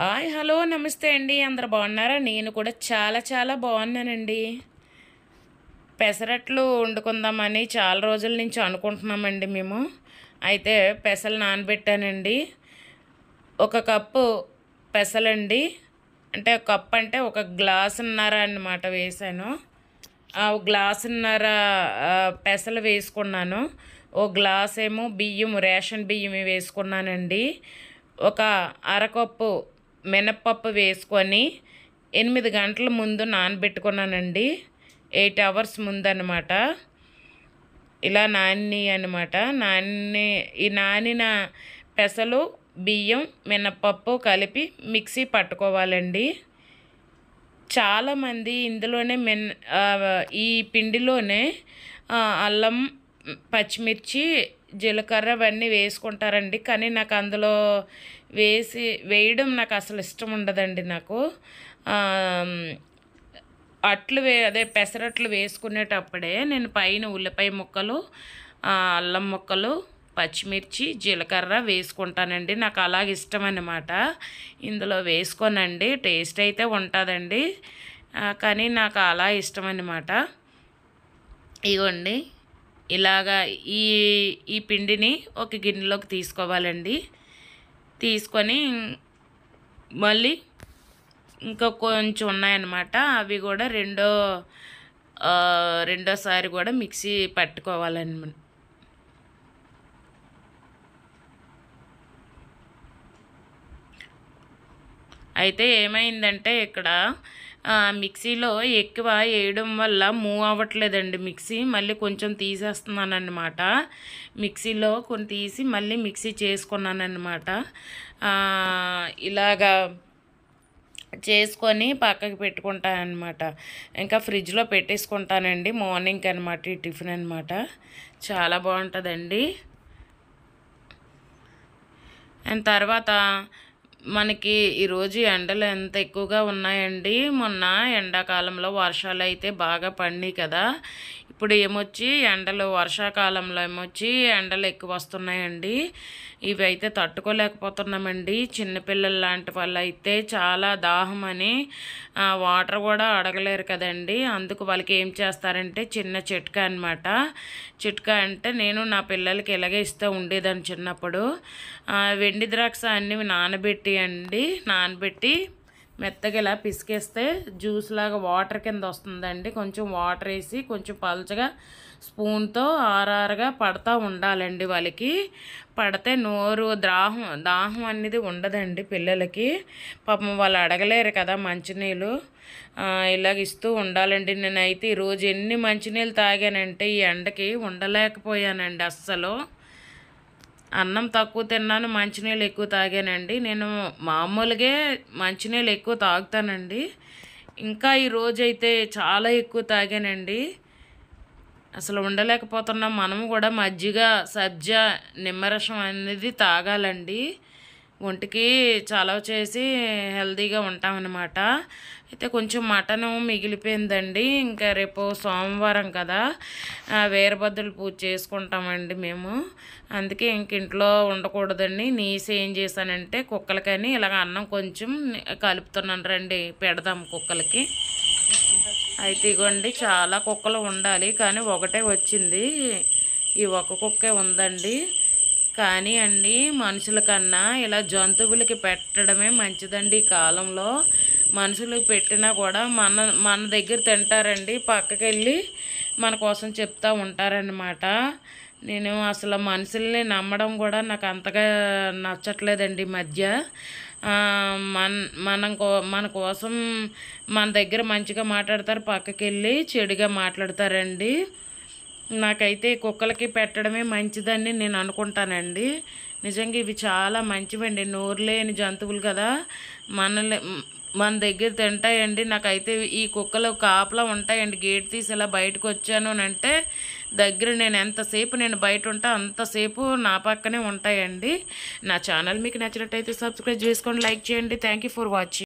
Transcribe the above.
Hi hello నమస్తే అండి. అందరు బాగున్నారా? నేను కూడా చాలా చాలా బాగున్నానండి. పెసరట్లు వండుకుందామని చాలా రోజుల నుంచి అనుకుంటున్నామండి మేము. అయితే పెసలు నానబెట్టానండి. ఒక కప్పు పెసలండి, అంటే ఒక కప్పు అంటే ఒక గ్లాసున్నర అన్నమాట వేసాను. ఆ గ్లాసున్నర పెసలు వేసుకున్నాను. ఓ గ్లాస్ ఏమో బియ్యం, రేషన్ బియ్యం వేసుకున్నానండి. ఒక అరకప్పు మినప్పప్పు వేసుకొని 8 గంటల ముందు నానబెట్టుకున్నానండి. 8 అవర్స్ ముందన్నమాట. ఇలా అనమాట. ఈ నానిన పెసలు, బియ్యం, మినప్పప్పు కలిపి మిక్సీ పట్టుకోవాలండి. చాలామంది ఇందులోనే ఈ పిండిలోనే అల్లం, పచ్చిమిర్చి, జీలకర్ర అవన్నీ వేసుకుంటారండి. కానీ నాకు అందులో వేయడం నాకు అసలు ఇష్టం ఉండదండి. నాకు అదే పెసరట్లు వేసుకునేటప్పుడే నేను పైన ఉల్లిపాయ ముక్కలు, అల్లం ముక్కలు, పచ్చిమిర్చి, జీలకర్ర వేసుకుంటానండి. నాకు అలాగ ఇష్టం అన్నమాట. ఇందులో వేసుకోనండి, టేస్ట్ అయితే ఉంటుందండి, కానీ నాకు అలా ఇష్టం అన్నమాట. ఇగోండి, ఇలాగా ఈ పిండిని ఒక గిన్నెలోకి తీసుకోవాలండి. తీసుకొని మళ్ళీ ఇంకా కొంచెం ఉన్నాయన్నమాట. అవి కూడా రెండోసారి కూడా మిక్సీ పట్టుకోవాలన్నమాట. అయితే ఏమైందంటే ఇక్కడ మిక్సీలో ఎక్కువ వేయడం వల్ల మూవ్ అవ్వట్లేదండి మిక్సీ. మళ్ళీ కొంచెం తీసేస్తున్నాను అన్నమాట. మిక్సీలో కొన్ని తీసి మళ్ళీ మిక్సీ చేసుకున్నాను అన్నమాట. ఇలాగా చేసుకొని పక్కకి పెట్టుకుంటాను అనమాట. ఇంకా ఫ్రిడ్జ్లో పెట్టేసుకుంటానండి మార్నింగ్కి అనమాట. ఈ టిఫిన్ అనమాట చాలా బాగుంటుందండి. అండ్ తర్వాత మనకి ఈరోజు ఎండలు ఎంత ఎక్కువగా ఉన్నాయండి. మొన్న ఎండాకాలంలో వర్షాలు అయితే బాగా పడినాయి కదా. ఇప్పుడు ఏమొచ్చి వర్షాకాలంలో ఏమొచ్చి ఎండలు ఎక్కువ వస్తున్నాయండి. ఇవి అయితే తట్టుకోలేకపోతున్నామండి. చిన్నపిల్లలు లాంటి వాళ్ళు అయితే చాలా దాహం అని వాటర్ కూడా అడగలేరు కదండి. అందుకు వాళ్ళకి ఏం చేస్తారంటే చిన్న చిట్కా అనమాట. చిట్కా అంటే నేను నా పిల్లలకి ఇలాగే ఇస్తూ ఉండేదాన్ని చిన్నప్పుడు. వెండి ద్రాక్ష అన్నీ నానబెట్టి మెత్తగా ఇలా పిసికేస్తే జ్యూస్ లాగా వాటర్ కింద వస్తుందండి. కొంచెం వాటర్ వేసి కొంచెం పల్చగా స్పూన్తో ఆరారుగా పడతా ఉండాలండి. వాళ్ళకి పడితే నోరు దాహం అనేది ఉండదండి పిల్లలకి. పాపం వాళ్ళు అడగలేరు కదా మంచినీళ్ళు. ఇలాగ ఇస్తూ ఉండాలండి. నేనైతే ఈరోజు ఎన్ని మంచినీళ్ళు తాగానంటే ఈ ఎండకి ఉండలేకపోయానండి. అస్సలు అన్నం తక్కువ తిన్నాను, మంచినీళ్ళు ఎక్కువ తాగానండి. నేను మామూలుగా మంచినీళ్ళు ఎక్కువ తాగుతానండి. ఇంకా ఈరోజైతే చాలా ఎక్కువ తాగానండి. అసలు ఉండలేకపోతున్నాం. మనము కూడా మజ్జిగ, సబ్జా, నిమ్మరసం అనేది తాగాలండి. ఒంటికి చలవ చేసి హెల్తీగా ఉంటామన్నమాట. అయితే కొంచెం మటను మిగిలిపోయిందండి. ఇంకా రేపు సోమవారం కదా, వీరభద్రులు పూజ చేసుకుంటామండి మేము. అందుకే ఇంక ఇంట్లో ఉండకూడదండి. నీసి ఏం చేశానంటే కుక్కలకని ఇలాగ అన్నం కొంచెం కలుపుతున్నాను. రండి పెడదాం కుక్కలకి. అయితే ఇగోండి, చాలా కుక్కలు ఉండాలి కానీ ఒకటే వచ్చింది. ఈ ఒక్క కుక్కే ఉందండి. కానీ అండి, మనుషుల కన్నా ఇలా జంతువులకి పెట్టడమే మంచిదండి. ఈ కాలంలో మనుషులకు పెట్టినా కూడా మన దగ్గర తింటారండి, పక్కకి వెళ్ళి మన కోసం చెప్తూ ఉంటారన్నమాట. నేను అసలు మనుషుల్ని నమ్మడం కూడా నాకు అంతగా నచ్చట్లేదండి ఈ మధ్య. మన కోసం మన దగ్గర మంచిగా మాట్లాడతారు, పక్కకి వెళ్ళి చెడుగా మాట్లాడతారండి. నాకైతే కుక్కలకి పెట్టడమే మంచిదని నేను అనుకుంటానండి. నిజంగా ఇవి చాలా మంచివండి. నోరు లేని జంతువులు కదా, మన దగ్గర తింటాయండి. నాకైతే ఈ కుక్కలు కాపలా ఉంటాయండి. గేట్ తీసి ఇలా బయటకు వచ్చాను అని అంటే దగ్గర నేను బయట ఉంటా అంతసేపు నా పక్కనే ఉంటాయండి. నా ఛానల్ మీకు నచ్చినట్టయితే సబ్స్క్రైబ్ చేసుకోండి, లైక్ చేయండి. Thank you for watching.